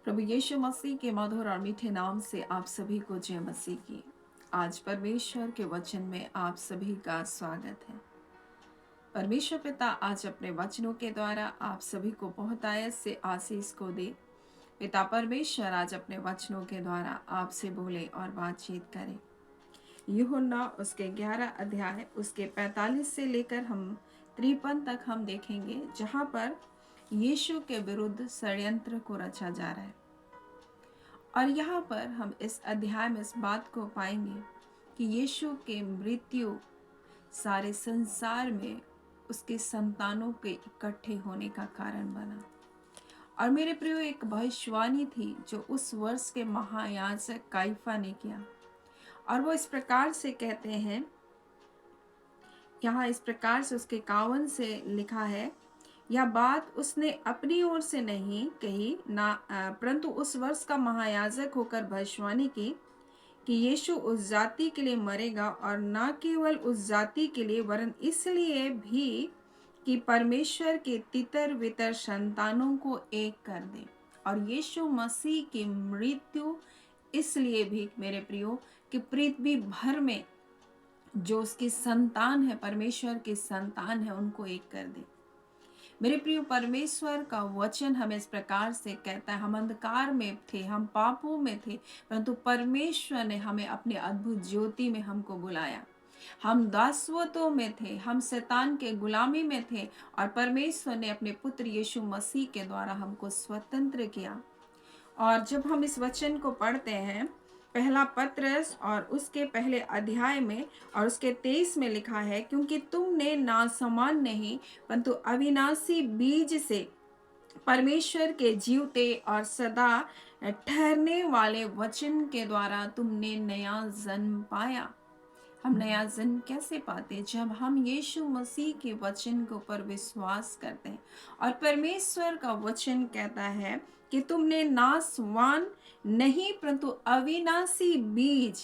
प्रभु यीशु मसीह के मधुर और मीठे नाम से आप सभी को जय मसीह की। आज परमेश्वर के वचन में आप सभी का स्वागत है। परमेश्वर पिता आज अपने वचनों के द्वारा आप सभी को बहुतायत से आशीष को दे। पिता परमेश्वर आज अपने वचनों के द्वारा आपसे बोले और बातचीत करें। यूहन्ना उसके 11 अध्याय उसके 45 से लेकर हम 53 तक हम देखेंगे, जहां पर यीशु के विरुद्ध षड्यंत्र को रचा जा रहा है। और यहाँ पर हम इस अध्याय में इस बात को पाएंगे कि यीशु के मृत्यु सारे संसार में उसके संतानों के इकट्ठे होने का कारण बना। और मेरे प्रियो, एक भविष्यवाणी थी जो उस वर्ष के महायाजक काइफा ने किया, और वो इस प्रकार से कहते हैं, यहाँ इस प्रकार से उसके 51 से लिखा है, यह बात उसने अपनी ओर से नहीं कही ना, परंतु उस वर्ष का महायाजक होकर भविष्यवाणी की कि यीशु उस जाति के लिए मरेगा, और न केवल उस जाति के लिए वरन इसलिए भी कि परमेश्वर के तितर वितर संतानों को एक कर दे। और यीशु मसीह की मृत्यु इसलिए भी मेरे प्रियो कि पृथ्वी भर में जो उसकी संतान है, परमेश्वर की संतान है, उनको एक कर दे। मेरे प्रिय, परमेश्वर का वचन हमें इस प्रकार से कहता है, हम अंधकार में थे, हम पापों में थे, परंतु परमेश्वर ने हमें अपने अद्भुत ज्योति में हमको बुलाया। हम दासवतों में थे, हम शैतान के गुलामी में थे, और परमेश्वर ने अपने पुत्र यीशु मसीह के द्वारा हमको स्वतंत्र किया। और जब हम इस वचन को पढ़ते हैं, पहला पत्रस और उसके पहले अध्याय में और उसके 23 में लिखा है, क्योंकि तुमने नासमान नहीं परंतु अविनाशी बीज से परमेश्वर के जीवते और सदा ठहरने वाले वचन के द्वारा तुमने नया जन्म पाया। हम नया जन्म कैसे पाते? जब हम यीशु मसीह के वचन के ऊपर विश्वास करते हैं। और परमेश्वर का वचन कहता है कि तुमने नासवान नहीं परंतु अविनाशी बीज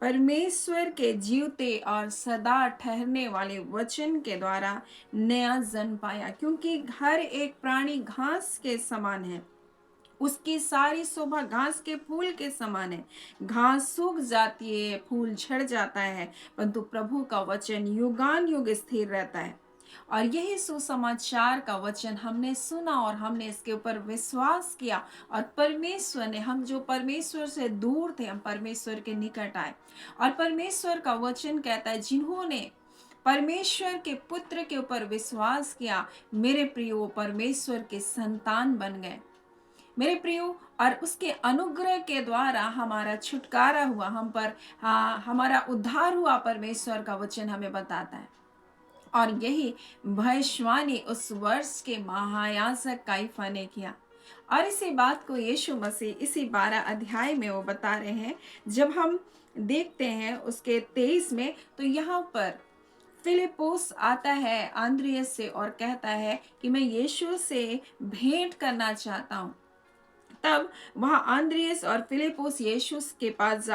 परमेश्वर के जीवते और सदा ठहरने वाले वचन के द्वारा नया जन्म पाया। क्योंकि हर एक प्राणी घास के समान है, उसकी सारी शोभा घास के फूल के समान है। घास सूख जाती है, फूल झड़ जाता है, परंतु प्रभु का वचन युगान युग स्थिर रहता है। और यही सुसमाचार का वचन हमने सुना और हमने इसके ऊपर विश्वास किया, और परमेश्वर ने, हम जो परमेश्वर से दूर थे, हम परमेश्वर के निकट आए। और परमेश्वर का वचन कहता है, जिन्होंने परमेश्वर के पुत्र के ऊपर विश्वास किया, मेरे प्रियो, परमेश्वर के संतान बन गए। मेरे प्रियो, और उसके अनुग्रह के द्वारा हमारा छुटकारा हुआ, हम पर हमारा उद्धार हुआ, परमेश्वर का वचन हमें बताता है। और यही भविष्यवाणी उस वर्ष के महायाजक काइफा ने किया। और इसी बात को यीशु मसीह इसी 12 अध्याय में वो बता रहे हैं। जब हम देखते हैं उसके 23 में, तो यहाँ पर फिलिप्पुस आता है आंद्रियस से और कहता है कि मैं यीशु से भेंट करना चाहता हूँ। तब वहाँ आंद्रियस और फिलिप्पुस यीशु के पास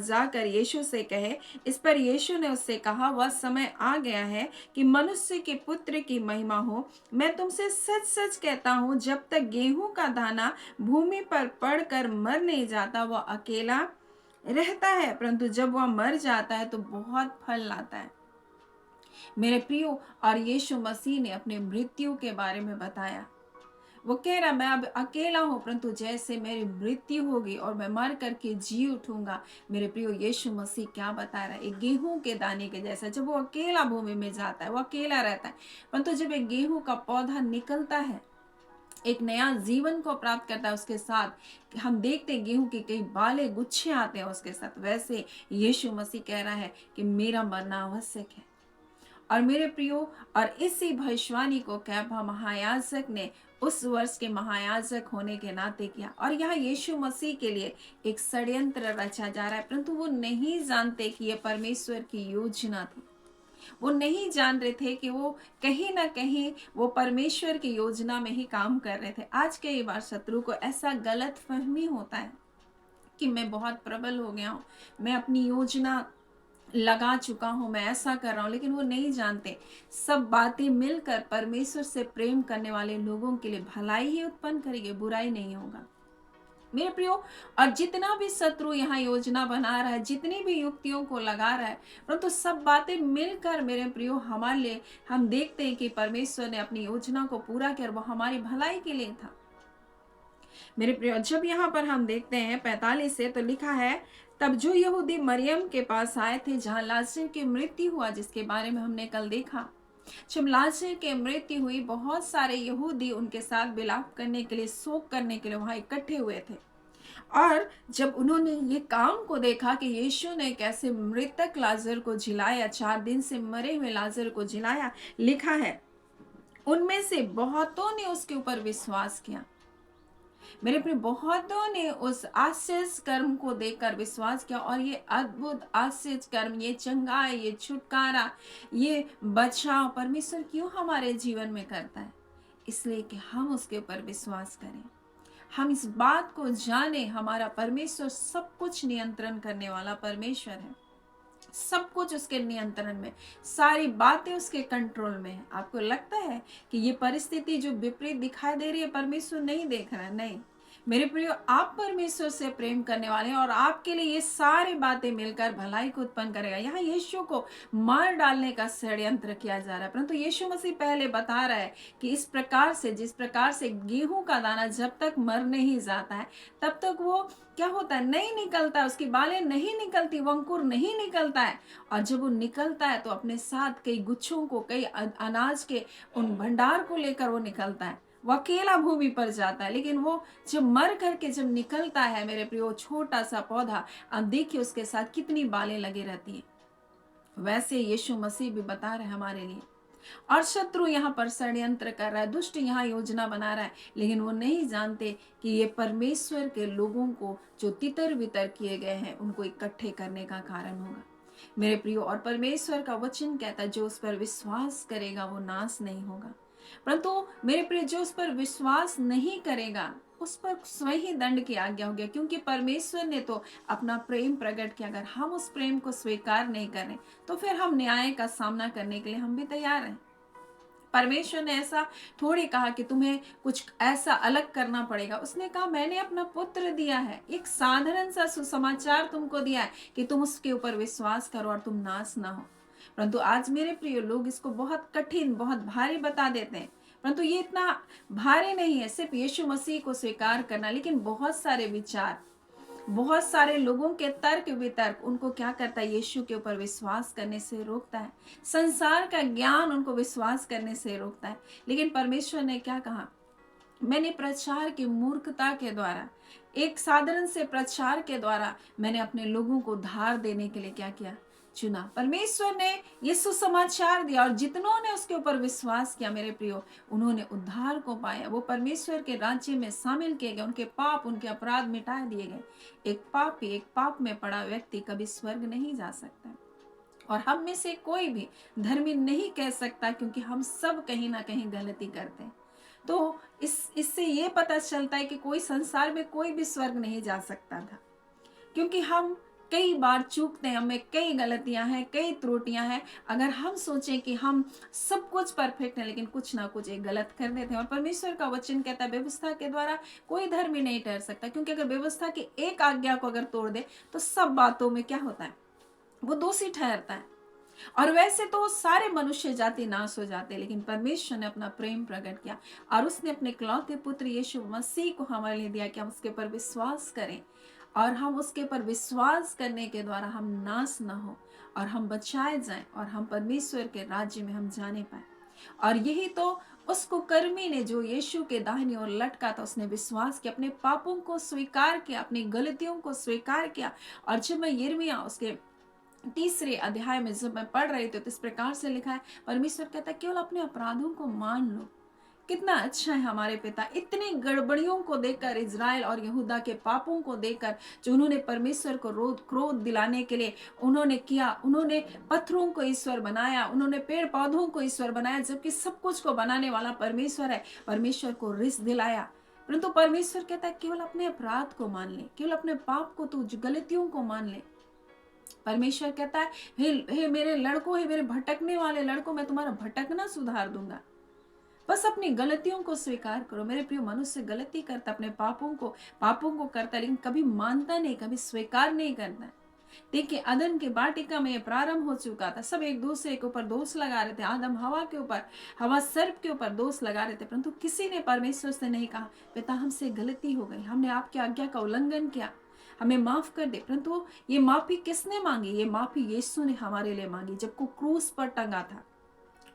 जाकर यीशु से कहे। इस पर यीशु ने उससे कहा, वह समय आ गया है कि मनुष्य के पुत्र की महिमा हो। मैं तुमसे सच सच कहता हूँ, जब तक गेहूं का दाना भूमि पर पड़कर मर नहीं जाता, वह अकेला रहता है, परंतु जब वह मर जाता है तो बहुत फल लाता है। मेरे प्रियो, और यीशु मसीह ने अपने मृत्यु के बारे में बताया। वो कह रहा, मैं अब अकेला हूं, परंतु जैसे मेरी मृत्यु होगी और मैं मर करके जी उठूंगा। मेरे प्रियो, यीशु मसीह क्या बता रहा है? एक गेहूं के दाने के जैसा। जब वो अकेला भूमि में जाता है, वो अकेला रहता है, परंतु जब एक गेहूं का पौधा निकलता है, एक नया जीवन को प्राप्त करता है, उसके साथ हम देखते हैं गेहूं के कई बाले गुच्छे आते हैं उसके साथ। वैसे यीशु मसीह कह रहा है कि मेरा मरना आवश्यक है। और मेरे प्रियो, और इसी भविष्यवाणी को कैफा महायाजक ने उस वर्ष के महायाजक होने के नाते किया। और यहाँ यीशु मसीह के लिए एक षड्यंत्र रचा जा रहा है, परंतु वो नहीं जानते कि यह परमेश्वर की योजना थी। वो नहीं जान रहे थे कि वो कहीं ना कहीं वो परमेश्वर की योजना में ही काम कर रहे थे। आज कई बार शत्रु को ऐसा गलत फहमी होता है कि मैं बहुत प्रबल हो गया हूँ, मैं अपनी योजना लगा चुका हूँ, मैं ऐसा कर रहा हूँ, लेकिन वो नहीं जानते सब बातें मिलकर परमेश्वर से प्रेम करने वाले लोगों के लिए भलाई ही उत्पन्न करेगी, बुराई नहीं होगा मेरे प्रियो। और जितना भी शत्रु यहाँ योजना बना रहा है, जितनी भी युक्तियों को लगा रहा है, परंतु सब बातें मिलकर मेरे प्रियो हमारे लिए, हम देखते हैं कि परमेश्वर ने अपनी योजना को पूरा किया, वो हमारी भलाई के लिए था मेरे प्रियो। जब यहाँ पर हम देखते हैं 45 से, तो लिखा है, तब जो यहूदी मरियम के पास आए थे जहाँ लाजर की मृत्यु हुआ, जिसके बारे में हमने कल देखा। जब लाजर की मृत्यु हुई, बहुत सारे यहूदी उनके साथ विलाप करने के लिए, शोक करने के लिए वहां इकट्ठे हुए थे। और जब उन्होंने ये काम को देखा कि यीशु ने कैसे मृतक लाजर को जिलाया, 4 दिन से मरे हुए लाजर को जिलाया, लिखा है उनमें से बहुतों ने उसके ऊपर विश्वास किया। मेरे प्रिय, बहुतों ने उस आश्चर्य कर्म को देखकर विश्वास किया। और ये अद्भुत आश्चर्य कर्म, ये चंगाई, ये छुटकारा, ये बचाव परमेश्वर क्यों हमारे जीवन में करता है? इसलिए कि हम उसके ऊपर विश्वास करें, हम इस बात को जाने, हमारा परमेश्वर सब कुछ नियंत्रण करने वाला परमेश्वर है, सब कुछ उसके नियंत्रण में, सारी बातें उसके कंट्रोल में है। आपको लगता है कि ये परिस्थिति जो विपरीत दिखाई दे रही है, परमेश्वर नहीं देख रहा है? नहीं मेरे प्रियो, आप परमेश्वर से प्रेम करने वाले हैं और आपके लिए ये सारी बातें मिलकर भलाई को उत्पन्न करेगा। यहाँ यीशु को मार डालने का षड्यंत्र किया जा रहा है, परंतु यीशु मसीह पहले बता रहा है कि इस प्रकार से, जिस प्रकार से गेहूं का दाना जब तक मर नहीं जाता है, तब तक वो क्या होता है, नहीं निकलता है, उसकी बालें नहीं निकलती, वो अंकुर नहीं निकलता है। और जब वो निकलता है तो अपने साथ कई गुच्छों को, कई अनाज के उन भंडार को लेकर वो निकलता है। वो अकेला भूमि पर जाता है, लेकिन वो जब मर करके जब निकलता है मेरे प्रियो, छोटा सा पौधा, अब देखिए उसके साथ कितनी बालें लगी रहती हैं। वैसे यीशु मसीह भी बता रहे हमारे लिए। और शत्रु यहाँ पर षड्यंत्र कर रहा है, दुष्ट यहाँ योजना बना रहा है, लेकिन वो नहीं जानते कि ये परमेश्वर के लोगों को जो तितर बितर किए गए हैं, उनको इकट्ठे करने का कारण होगा मेरे प्रियो। और परमेश्वर का वचन कहता है, जो उस पर विश्वास करेगा वो नाश नहीं होगा, परंतु मेरे प्रिय, जो उस पर विश्वास नहीं करेगा उस पर स्वयं ही दंड की आज्ञा हो गया, क्योंकि परमेश्वर ने तो अपना प्रेम प्रकट किया। अगर हम उस प्रेम को स्वीकार नहीं करें तो फिर हम न्याय का सामना करने के लिए हम भी तैयार हैं। परमेश्वर ने ऐसा थोड़ी कहा कि तुम्हें कुछ ऐसा अलग करना पड़ेगा। उसने कहा, मैंने अपना पुत्र दिया है, एक साधारण सा सुसमाचार तुमको दिया है कि तुम उसके ऊपर विश्वास करो और तुम नाश ना हो। परंतु आज मेरे प्रिय लोग इसको बहुत कठिन, बहुत भारी बता देते हैं, परंतु ये इतना भारी नहीं है सिर्फ यीशु मसीह को स्वीकार करना। लेकिन बहुत सारे विचार, बहुत सारे लोगों के तर्क वितर्क उनको क्या करता है, यीशु के ऊपर विश्वास करने से रोकता है। संसार का ज्ञान उनको विश्वास करने से रोकता है। लेकिन परमेश्वर ने क्या कहा, मैंने प्रचार की मूर्खता के द्वारा, एक साधारण से प्रचार के द्वारा मैंने अपने लोगों को धार देने के लिए क्या किया, चुना। परमेश्वर ने ये सुसमाचार दिया और जितनों ने उसके ऊपर विश्वास किया मेरे प्रियो, उन्होंने उद्धार को पाया, वो परमेश्वर के राज्य में शामिल किए गए, उनके पाप, उनके अपराध मिटा दिए गए। एक पापी, एक पाप में पड़ा व्यक्ति कभी स्वर्ग नहीं जा सकता, और हम में से कोई भी धर्मी नहीं कह सकता, क्योंकि हम सब कहीं ना कहीं गलती करते हैं। तो इससे ये पता चलता है कि कोई संसार में कोई भी स्वर्ग नहीं जा सकता था, क्योंकि हम कई बार चूकते हैं, हमें कई गलतियां हैं, कई त्रुटियां हैं। अगर हम सोचें कि हम सब कुछ परफेक्ट है, लेकिन कुछ ना कुछ एक गलत कर देते हैं। और परमेश्वर का वचन कहता है, व्यवस्था के द्वारा कोई धर्मी नहीं ठहर सकता, क्योंकि अगर व्यवस्था की एक आज्ञा को अगर तोड़ दे तो सब बातों में क्या होता है, वो दोषी ठहरता है। और वैसे तो सारे मनुष्य जाति नाश हो जाते, लेकिन परमेश्वर ने अपना प्रेम प्रकट किया और उसने अपने इकलौते पुत्र यीशु मसीह को हमारे लिए दिया कि हम उसके पर विश्वास करें, और हम उसके पर विश्वास करने के द्वारा हम नाश न हो और हम बचाए जाएं, और हम परमेश्वर के राज्य में हम जाने पाए। और यही तो उस कुकर्मी ने, जो यीशु के दाहिनी ओर लटका था, उसने विश्वास किया, अपने पापों को स्वीकार किया, अपनी गलतियों को स्वीकार किया। और जब मैं यिर्मयाह उसके 3 अध्याय में जब मैं पढ़ रही थी, तो इस प्रकार से लिखा है, परमेश्वर कहता है, केवल अपने अपराधों को मान लो। कितना अच्छा है हमारे पिता, इतनी गड़बड़ियों को देखकर, इजराइल और यहूदा के पापों को देखकर, जो उन्होंने परमेश्वर को क्रोध दिलाने के लिए उन्होंने किया, उन्होंने पत्थरों को ईश्वर बनाया, उन्होंने पेड़ पौधों को ईश्वर बनाया, जबकि सब कुछ को बनाने वाला परमेश्वर है। परमेश्वर को रिस दिलाया, परंतु परमेश्वर कहता है केवल अपने अपराध को मान ले, केवल अपने पाप को, तू गलतियों को मान ले। परमेश्वर कहता है, हे मेरे लड़कों, हे मेरे भटकने वाले लड़कों, मैं तुम्हारा भटकना सुधार दूंगा। बस अपनी गलतियों को स्वीकार करो। मेरे प्रिय, मनुष्य गलती करता, अपने पापों को करता, लेकिन कभी मानता नहीं, कभी स्वीकार नहीं करता। देखिए, अदन की वाटिका में ये प्रारंभ हो चुका था। सब एक दूसरे के ऊपर दोष लगा रहे थे। आदम हवा के ऊपर, हवा सर्प के ऊपर दोष लगा रहे थे, परंतु किसी ने परमेश्वर से नहीं कहा, पिता हमसे गलती हो गई, हमने आपकी आज्ञा का उल्लंघन किया, हमें माफ कर दे। परंतु ये माफी किसने मांगी? ये माफी यीशु ने हमारे लिए मांगी। जब को क्रूस पर टंगा था,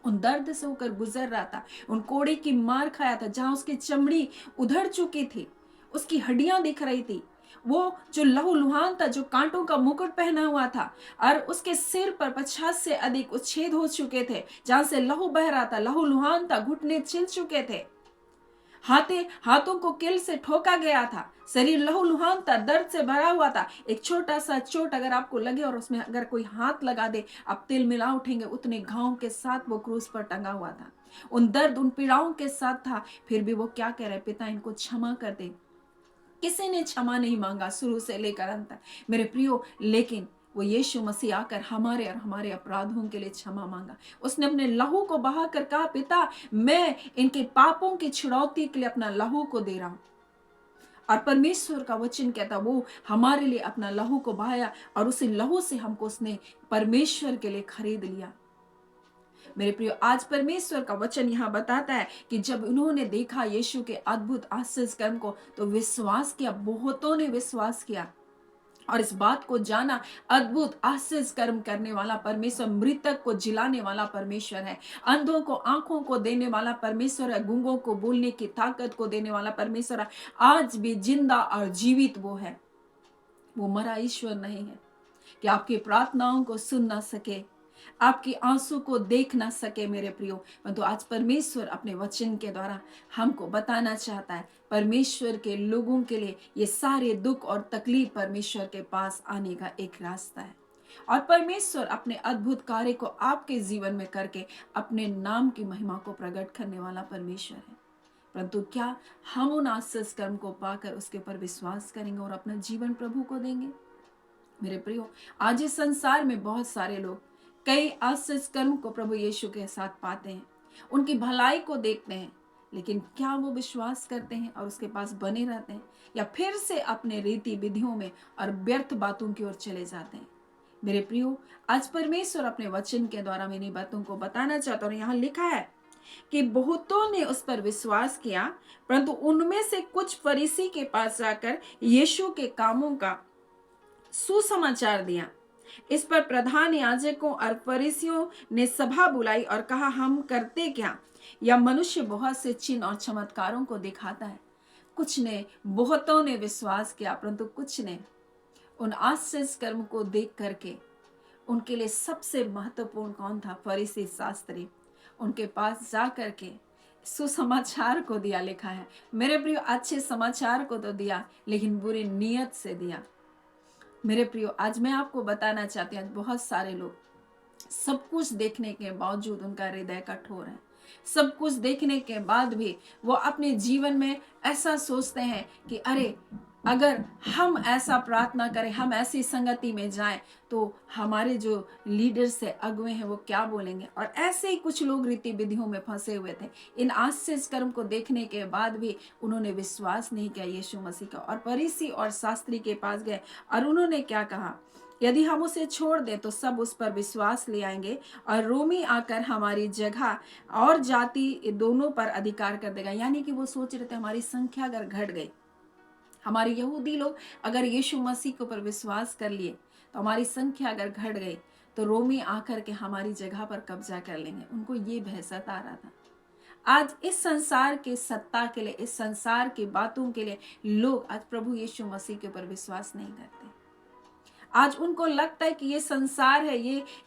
उन दर्द से होकर गुजर रहा था, उन कोड़े की मार खाया था, जहां उसकी चमड़ी उधड़ चुकी थी, उसकी हड्डियां दिख रही थी, वो जो लहूलुहान था, जो कांटों का मुकुट पहना हुआ था, और उसके सिर पर 50 से अधिक उच्छेद हो चुके थे, जहां से लहू बह रहा था, लहूलुहान था, घुटने छिल चुके थे, हाथों को किल से ठोका गया था, शरीर लहूलुहान था, दर्द से भरा हुआ था। एक छोटा सा चोट अगर आपको लगे और उसमें अगर कोई हाथ लगा दे, आप तिल मिला उठेंगे, उतने घावों के साथ वो क्रूस पर टंगा हुआ था, उन दर्द, उन पीड़ाओं के साथ था। फिर भी वो क्या कह रहे, पिता इनको क्षमा कर दे। किसी ने क्षमा नहीं मांगा शुरू से लेकर अंत तक, मेरे प्रियो, लेकिन वो यीशु मसीह आकर हमारे और हमारे अपराधों के लिए क्षमा मांगा। उसने अपने लहू को बहाकर कहा, पिता मैं इनके पापों की छुड़ौती के लिए अपना लहू को दे रहा हूं। और परमेश्वर का वचन कहता, वो हमारे लिए अपना लहू को बहाया, और उसी लहू से हमको उसने परमेश्वर के लिए खरीद लिया। मेरे प्रियो, आज परमेश्वर का वचन यहाँ बताता है कि जब उन्होंने देखा यीशु के अद्भुत आश्चर्य कर्म को, तो विश्वास किया, बहुतों ने विश्वास किया और इस बात को जाना, अद्भुत आश्चर्य कर्म करने वाला परमेश्वर, मृतक को जिलाने वाला परमेश्वर है, अंधों को आंखों को देने वाला परमेश्वर है, गूंगों को बोलने की ताकत को देने वाला परमेश्वर है। आज भी जिंदा और जीवित वो है, वो मरा ईश्वर नहीं है कि आपकी प्रार्थनाओं को सुन ना सके, आपकी आंसू को देख ना सके मेरे प्रियो। परंतु आज परमेश्वर अपने वचन के द्वारा हमको बताना चाहता है, परमेश्वर के लोगों के लिए ये सारे दुख और तकलीफ परमेश्वर के पास आने का एक रास्ता है, और परमेश्वर अपने अद्भुत कार्य को आपके जीवन में करके अपने नाम की महिमा को प्रकट करने वाला परमेश्वर है। परंतु क्या हम उन आश्चर्य कर्म को पाकर उसके ऊपर विश्वास करेंगे और अपना जीवन प्रभु को देंगे? मेरे प्रियो, आज इस संसार में बहुत सारे लोग कई आश्चर्य कर्म को प्रभु यीशु के साथ पाते हैं, उनकी भलाई को देखते हैं, लेकिन क्या वो विश्वास करते हैं और उसके पास बने रहते हैं, या फिर से अपने रीति विधियों में और व्यर्थ बातों की ओर चले जाते हैं? मेरे प्रियो, आज परमेश्वर अपने वचन के द्वारा मेरी बातों को बताना चाहता हूं। यहाँ लिखा है कि बहुतों ने उस पर विश्वास किया, परंतु उनमें से कुछ फरीसी के पास जाकर यीशु के कामों का सुसमाचार दिया। इस पर प्रधान याजकों और फरीसियों ने सभा बुलाई और कहा, हम करते क्या? यह मनुष्य बहुत से चिन्ह और चमत्कारों को दिखाता है। कुछ ने, बहुतों ने विश्वास किया, परंतु कुछ ने उन आश्चर्य कर्म को देख करके, उनके लिए सबसे महत्वपूर्ण कौन था? फरीसी शास्त्री। उनके पास जा करके सुसमाचार को दिया। लिखा है मेरे प्रियो, अच्छे समाचार को तो दिया, लेकिन बुरी नीयत से दिया। मेरे प्रियो, आज मैं आपको बताना चाहती हूँ, बहुत सारे लोग सब कुछ देखने के बावजूद उनका हृदय कठोर है। सब कुछ देखने के बाद भी वो अपने जीवन में ऐसा सोचते हैं कि अरे, अगर हम ऐसा प्रार्थना करें, हम ऐसी संगति में जाएं, तो हमारे जो लीडर्स है, अगुवे हैं, वो क्या बोलेंगे। और ऐसे ही कुछ लोग रीति विधियों में फंसे हुए थे। इन आश्चर्य कर्म को देखने के बाद भी उन्होंने विश्वास नहीं किया यीशु मसीह का, और फरीसी और शास्त्री के पास गए और उन्होंने क्या कहा, यदि हम उसे छोड़ दें तो सब उस पर विश्वास ले आएंगे, और रोमी आकर हमारी जगह और जाति दोनों पर अधिकार कर देगा। यानी कि वो सोच रहे थे, हमारी संख्या अगर घट गई, हमारे यहूदी लोग अगर यीशु मसीह के ऊपर विश्वास कर लिए, तो हमारी संख्या अगर घट गई, तो रोमी आकर के हमारी जगह पर कब्जा कर लेंगे। उनको ये बहसत आ रहा था। आज इस संसार के सत्ता के लिए, इस संसार की बातों के लिए लोग आज प्रभु यीशु मसीह के ऊपर विश्वास नहीं करते। आज उनको लगता है कि ये संसार है,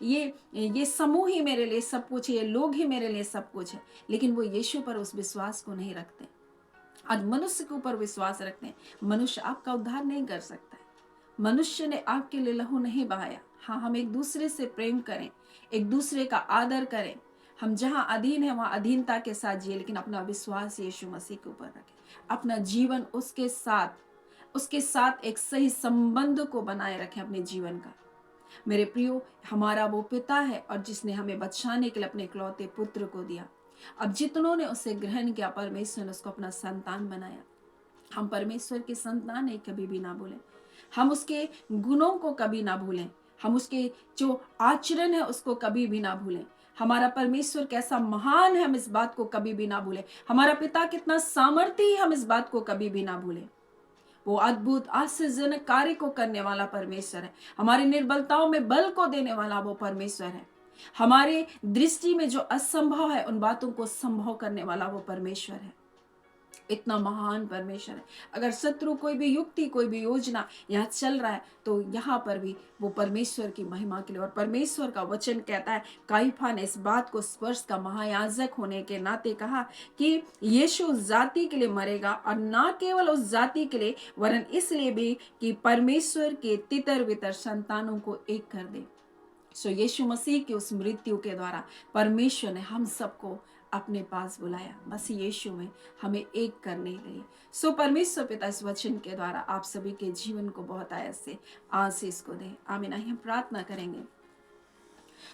ये समूह ही मेरे लिए सब कुछ है, ये लोग ही मेरे लिए सब कुछ है, लेकिन वो यीशु पर उस विश्वास को नहीं रखते। आज मनुष्य के ऊपर विश्वास रखते हैं। मनुष्य आपका उद्धार नहीं कर सकता है। मनुष्य ने आपके लिए लहू नहीं बहाया। हाँ, हम एक दूसरे से प्रेम करें, एक दूसरे का आदर करें, हम जहाँ अधीन है वहां अधीनता के साथ जिए, लेकिन अपना विश्वास यीशु मसीह के ऊपर रखें। अपना जीवन उसके साथ एक सही संबंध को बनाए रखें अपने जीवन का। मेरे प्रियो, हमारा वो पिता है और जिसने हमें बचाने के लिए अपने इकलौते पुत्र को दिया। अब जितनों ने उसे ग्रहण किया, परमेश्वर ने उसको अपना संतान बनाया। हम परमेश्वर के संतान है, कभी भी ना भूलें। हम उसके गुणों को कभी ना भूलें। हम उसके जो आचरण है उसको कभी भी ना भूलें। हमारा परमेश्वर कैसा महान है, हम इस बात को कभी भी ना भूलें। हमारा पिता कितना सामर्थी है, हम इस बात को कभी भी ना भूलें। वो अद्भुत आश्चर्यजनक कार्य को करने वाला परमेश्वर है। हमारी निर्बलताओं में बल को देने वाला वो परमेश्वर है। हमारे दृष्टि में जो असंभव है उन बातों को संभव करने वाला वो परमेश्वर है। इतना महान परमेश्वर है। अगर शत्रु कोई भी युक्ति, कोई भी योजना यहाँ चल रहा है, तो यहाँ पर भी वो परमेश्वर की महिमा के लिए, और परमेश्वर का वचन कहता है, काइफा ने इस बात को स्पर्श का महायाजक होने के नाते कहा कि यीशु उस जाति के लिए मरेगा, और ना केवल उस जाति के लिए वरन इसलिए भी कि परमेश्वर के तितर बितर संतानों को एक कर दे। सो यीशु मसीह की उस मृत्यु के द्वारा परमेश्वर ने हम सबको अपने पास बुलाया, मसीह यीशु में हमें एक करने के लिए। सो परमेश्वर पिता इस वचन के द्वारा आप सभी के जीवन को बहुत आयत से आशीष को दे। आमीन। हम प्रार्थना करेंगे।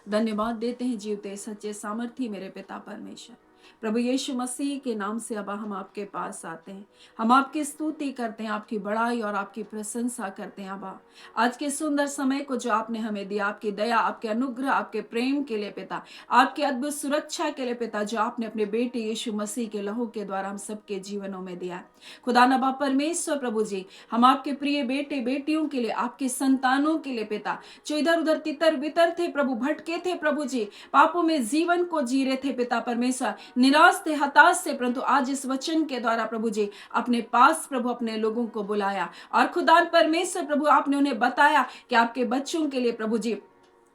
धन्यवाद देते हैं जीवते सच्चे सामर्थी मेरे पिता परमेश्वर, प्रभु यीशु मसीह के नाम से अब हम आपके पास आते हैं। हम आपकी स्तुति करते हैं, आपकी बड़ाई और आपकी प्रशंसा करते हैं। अबा, आज के सुंदर समय को जो आपने हमें दिया, आपकी दया, आपके अनुग्रह, आपके प्रेम के लिए पिता, आपकी अद्भुत सुरक्षा के लिए पिता, जो आपने अपने बेटे यीशु मसीह के लहू के द्वारा हम सबके जीवनों में दिया। खुदा नबा परमेश्वर प्रभु जी, हम आपके प्रिय बेटे बेटियों के लिए, आपके संतानों के लिए पिता, जो इधर उधर तितर बितर थे प्रभु, भटके थे प्रभु जी, पापों में जीवन को जी रहे थे पिता परमेश्वर, निराश थे, हताश थे, परंतु आज इस वचन के द्वारा प्रभु जी अपने पास प्रभु अपने लोगों को बुलाया, और खुदा परमेश्वर प्रभु आपने उन्हें बताया कि आपके बच्चों के लिए प्रभु जी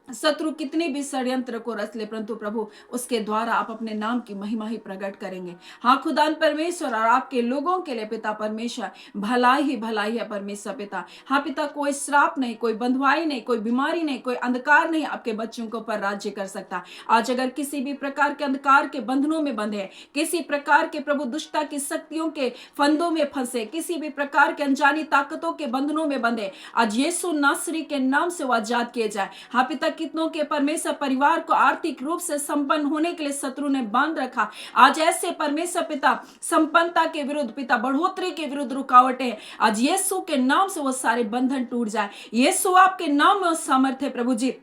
शत्रु कितने भी षड्यंत्र को रच ले, परंतु प्रभु उसके द्वारा आप अपने नाम की महिमा ही प्रकट करेंगे। हाँ खुदान परमेश्वर, और आपके लोगों के लिए पिता परमेश्वर भलाई ही भलाई है परमेश्वर पिता। हाँ पिता, कोई श्राप नहीं, कोई बंधुआई नहीं, कोई बीमारी नहीं, कोई अंधकार नहीं आपके बच्चों के ऊपर राज्य कर सकता। आज अगर किसी भी प्रकार के अंधकार के बंधनों में बंधे, किसी प्रकार के प्रभु दुष्टता की शक्तियों के फंदों में फंसे, किसी भी प्रकार के अनजानी ताकतों के बंधनों में बंधे, आज यीशु नासरी के नाम से वो आजाद किए जाए। हाँ पिता, कितनों के परमेश्वर परिवार को आर्थिक रूप से संपन्न होने के लिए शत्रु ने बांध रखा, आज ऐसे परमेश्वर पिता संपन्नता के विरुद्ध पिता, बढ़ोतरी के विरुद्ध रुकावटें, आज यीशु के नाम से वो सारे बंधन टूट जाए। यीशु आपके नाम में सामर्थ्य है प्रभु जी,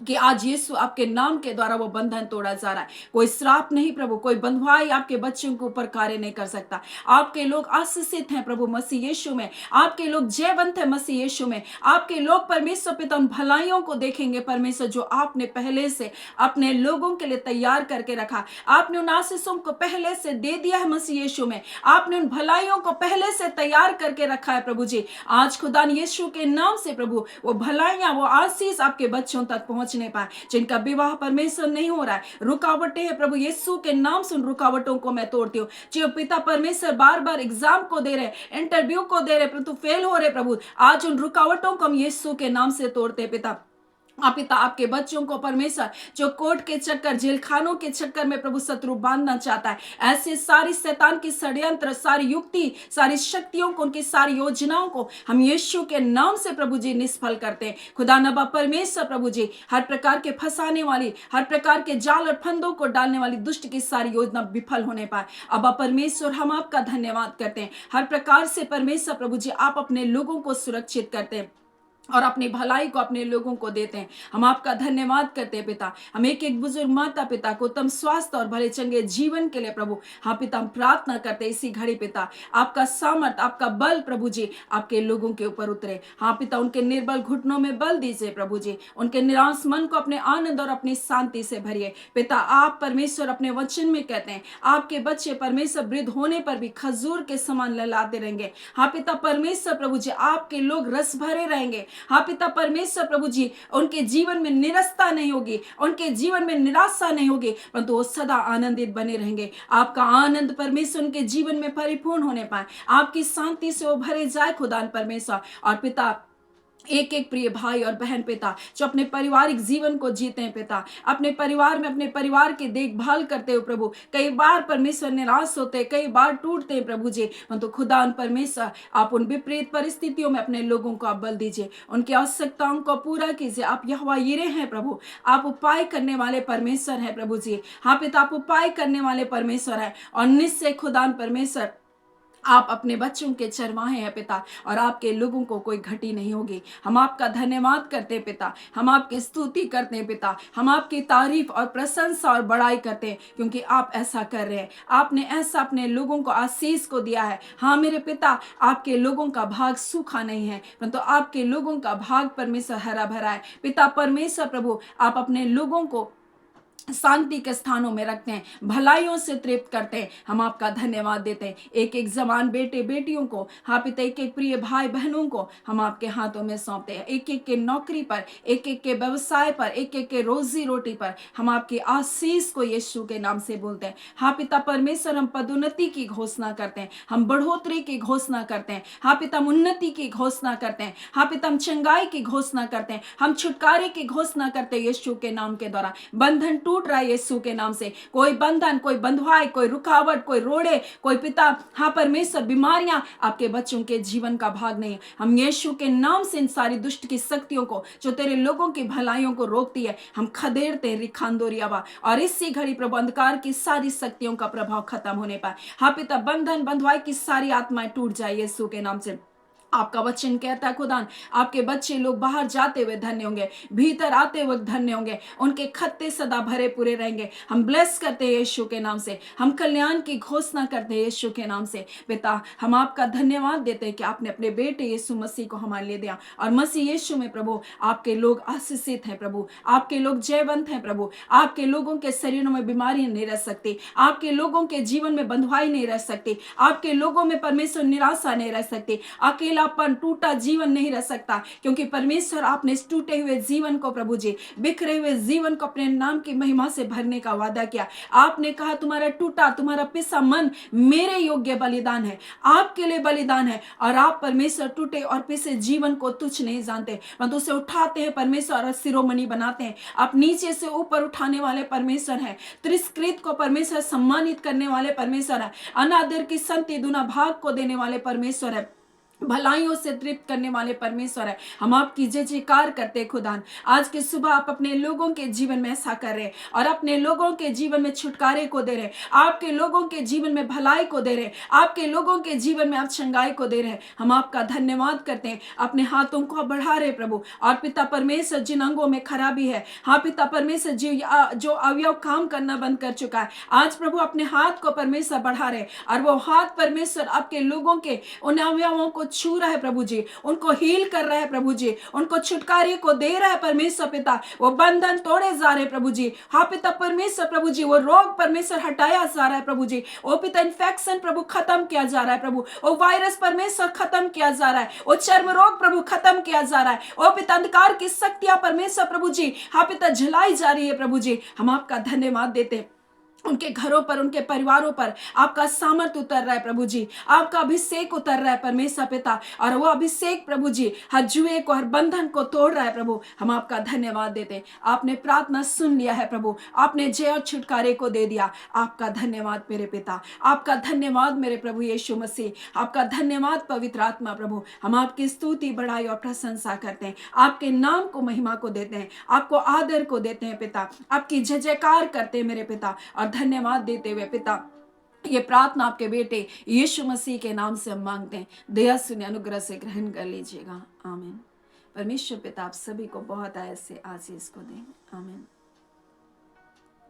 कि आज यीशु आपके नाम के द्वारा वो बंधन तोड़ा जा रहा है। कोई श्राप नहीं प्रभु, कोई बंधुआई आपके बच्चों के ऊपर कार्य नहीं कर सकता। आपके लोग आशीषित हैं प्रभु मसीह यीशु में, आपके लोग जयवंत है मसीह यीशु में। आपके लोग परमेश्वर पिता उन भलाइयों को देखेंगे परमेश्वर, जो आपने पहले से अपने लोगों के लिए तैयार करके रखा। आपने उन आशीषों को पहले से दे दिया है मसीह यीशु में, आपने उन भलाइयों को पहले से तैयार करके रखा है प्रभु जी। आज खुदा यीशु के नाम से प्रभु वो भलाइयां, वो आशीष आपके बच्चों तक पहुंच नहीं पाए, जिनका विवाह परमेश्वर नहीं हो रहा है, रुकावटें हैं प्रभु यीशु के नाम से उन रुकावटों को मैं तोड़ती हूँ। जो पिता परमेश्वर बार बार एग्जाम को दे रहे, इंटरव्यू को दे रहे, परंतु फेल हो रहे प्रभु, आज उन रुकावटों को हम यीशु के नाम से तोड़ते पिता। आप पिता, आपके बच्चों को परमेश्वर जो कोर्ट के चक्कर, जेल खानों के चक्कर में प्रभु शत्रु बांधना चाहता है, ऐसे सारी शैतान की षड्यंत्र, सारी युक्ति, सारी शक्तियों को, उनकी सारी योजनाओं को हम यीशु के नाम से प्रभु जी निष्फल करते हैं। खुदा नबा परमेश्वर प्रभु जी, हर प्रकार के फंसाने वाली, हर प्रकार के जाल और फंदों को डालने वाली दुष्ट की सारी योजना विफल होने पाए। अब परमेश्वर हम आपका धन्यवाद करते हैं, हर प्रकार से परमेश्वर प्रभु जी आप अपने लोगों को सुरक्षित करते हैं और अपनी भलाई को अपने लोगों को देते हैं। हम आपका धन्यवाद करते हैं पिता। हम एक एक बुजुर्ग माता पिता को उत्तम स्वास्थ्य और भले चंगे जीवन के लिए प्रभु, हाँ पिता, हम प्रार्थना करते हैं इसी घड़ी पिता, आपका सामर्थ, आपका बल प्रभु जी आपके लोगों के ऊपर उतरे। हाँ पिता, उनके निर्बल घुटनों में बल दीजिए प्रभु जी, उनके निराश मन को अपने आनंद और अपनी शांति से भरिए पिता। आप परमेश्वर अपने वचन में कहते हैं आपके बच्चे परमेश्वर वृद्ध होने पर भी खजूर के समान लहलाते रहेंगे। हाँ पिता परमेश्वर प्रभु जी, आपके लोग रस भरे रहेंगे। हाँ पिता परमेश्वर प्रभु जी, उनके जीवन में निरस्ता नहीं होगी, उनके जीवन में निराशा नहीं होगी, परंतु वो सदा आनंदित बने रहेंगे। आपका आनंद परमेश्वर उनके जीवन में परिपूर्ण होने पाए, आपकी शांति से वो भरे जाए खुदा परमेश्वर। और पिता एक एक प्रिय भाई और बहन पिता जो अपने पारिवारिक जीवन को जीते हैं पिता, अपने परिवार में अपने परिवार की देखभाल करते हो प्रभु, कई बार परमेश्वर निराश होते हैं, कई बार टूटते हैं प्रभु जी, तो खुदा उन परमेश्वर आप उन विपरीत परिस्थितियों में अपने लोगों को आप बल दीजिए, उनकी आवश्यकताओं को पूरा कीजिए। आप यहोवा यिरे हैं प्रभु, आप उपाय करने वाले परमेश्वर हैं प्रभु जी। हाँ पिता, आप उपाय करने वाले परमेश्वर हैं और निश्चय खुदा परमेश्वर आप अपने बच्चों के चरवाहे हैं पिता, और आपके लोगों को कोई घटी नहीं होगी। हम आपका धन्यवाद करते हैं पिता, हम आपकी स्तुति करते हैं पिता, हम आपकी तारीफ और प्रशंसा और बड़ाई करते हैं, क्योंकि आप ऐसा कर रहे हैं। आपने ऐसा अपने लोगों को आशीष को दिया है। हाँ मेरे पिता, आपके लोगों का भाग सूखा नहीं है, परंतु आपके लोगों का भाग परमेश्वर हरा भरा है। पिता परमेश्वर प्रभु, आप अपने लोगों को शांति के स्थानों में रखते हैं, भलाइयों से तृप्त करते हैं। हम आपका धन्यवाद देते हैं। एक एक जवान बेटे बेटियों को, हाँ पिता, एक एक प्रिय भाई बहनों को हम आपके हाथों में सौंपते हैं। एक एक के नौकरी पर, एक एक के व्यवसाय पर, एक एक के रोजी रोटी पर हम आपकी आशीष को यीशु के नाम से बोलते हैं। हाँ पिता परमेश्वर, हम पदोन्नति की घोषणा करते हैं, हम बढ़ोतरी की घोषणा करते हैं। हाँ पिता, हम उन्नति की घोषणा करते हैं। हाँ पिता, हम चंगाई की घोषणा करते हैं, हम छुटकारे की घोषणा करते हैं यीशु के नाम के द्वारा। बंधन टूट रहा है यीशु के नाम से, कोई बंधन, कोई बंधुआई, कोई रुकावट, कोई रोड़े, कोई पिता हाँ परमेश्वर बीमारियां आपके बच्चों के जीवन का भाग नहीं है। हम यीशु के नाम से इन सारी दुष्ट की शक्तियों को जो तेरे लोगों की भलाइयों को रोकती है हम खदेड़ते रिखांदोरियावा, और इसी घड़ी प्रभु अंधकार की सारी शक्तियों का प्रभाव खत्म होने पाए। हाँ पिता, बंधन बंधुआई की सारी आत्माएं टूट जाए यीशु के नाम से। आपका वचन कहता है खुदा, आपके बच्चे लोग बाहर जाते हुए धन्य होंगे, भीतर आते हुए धन्य होंगे, उनके खत्ते सदा भरे पूरे रहेंगे। हम ब्लेस करते हैं यीशु के नाम से, हम कल्याण की घोषणा करते हैं यीशु के नाम से। पिता, हम आपका धन्यवाद देते हैं कि आपने अपने बेटे यीशु मसीह को हमारे लिए दिया, और मसीह यीशु में प्रभु आपके लोग आशीषित हैं प्रभु, आपके लोग जयवंत हैं प्रभु, आपके लोगों के शरीरों में बीमारी नहीं रह सकती, आपके लोगों के जीवन में बंधुआई नहीं रह सकती, आपके लोगों में परमेश्वर निराशा नहीं रह सकती, अकेलापन, टूटा जीवन नहीं रह सकता, क्योंकि परमेश्वर आपने इस टूटे हुए जीवन को प्रभु जी, बिखरे हुए जीवन को अपने नाम की महिमा से भरने का वादा किया। आपने कहा तुम्हारा टूटा, तुम्हारा पिसा मन मेरे योग्य बलिदान है, आपके लिए बलिदान है, और आप परमेश्वर टूटे और पिसे जीवन को तुच्छ नहीं जानते, परंतु उसे उठाते हैं परमेश्वर और शिरोमणि बनाते हैं। आप नीचे से ऊपर उठाने वाले परमेश्वर हैं, तिरस्कृत को परमेश्वर सम्मानित करने वाले परमेश्वर है, अनादर की संति दुना भाग को देने वाले परमेश्वर है, भलाइयों से तृप्त करने वाले परमेश्वर है। हम आपकी जय जयकार करते खुदान। आज के सुबह आप अपने लोगों के जीवन में ऐसा कर रहे, और अपने लोगों के जीवन में छुटकारे को दे रहे, आपके लोगों के जीवन में भलाई को दे रहे, आपके लोगों के जीवन में आप चंगाई को दे रहे। हम आपका धन्यवाद करते हैं। अपने हाथों को बढ़ा रहे प्रभु, और पिता परमेश्वर जिन अंगों में खराबी है, हाँ पिता परमेश्वर जो अवयव काम करना बंद कर चुका है, आज प्रभु अपने हाथ को परमेश्वर बढ़ा रहे, और वो हाथ परमेश्वर आपके लोगों के उन अवयवों को छू रहा है प्रभु जी, उनको हील कर रहा है प्रभु जी, उनको छुटकारे को दे रहा है परमेश्वर पिता। वो बंधन तोड़े जा रहे प्रभु जी, हाँ पिता परमेश्वर प्रभु जी, वो रोग परमेश्वर हटाया जा रहा है प्रभु जी, वो पिता इन्फेक्शन प्रभु खत्म किया जा रहा है प्रभु, वो वायरस परमेश्वर खत्म किया जा रहा है, वो चर्म रोग प्रभु खत्म किया जा रहा है, वो पिता अंधकार की शक्तियां परमेश्वर प्रभु जी, हाँ पिता झिलाई जा रही है प्रभु जी। हम आपका धन्यवाद देते हैं। उनके घरों पर, उनके परिवारों पर आपका सामर्थ्य उतर रहा है प्रभु जी, आपका अभिषेक उतर रहा है परमेश्वर पिता, और वो अभिषेक प्रभु जी हर जुए को, हर बंधन को तोड़ रहा है प्रभु। हम आपका धन्यवाद देते हैं। आपने प्रार्थना सुन लिया है प्रभु, आपने जय और छुटकारे को दे दिया। आपका धन्यवाद मेरे पिता, आपका धन्यवाद मेरे प्रभु यीशु मसीह, आपका धन्यवाद पवित्र आत्मा प्रभु। हम आपकी स्तुति, बड़ाई और प्रशंसा करते हैं, आपके नाम को महिमा को देते हैं, आपको आदर को देते हैं पिता, आपकी जय जयकार करते हैं मेरे पिता, और धन्यवाद देते हुए पिता ये प्रार्थना आपके बेटे यीशु मसीह के नाम से हम मांगते हैं। दया सुने, अनुग्रह से ग्रहण कर लीजिएगा। आमीन। परमेश्वर पिता आप सभी को बहुत आयत से आशीष को दें। आमीन।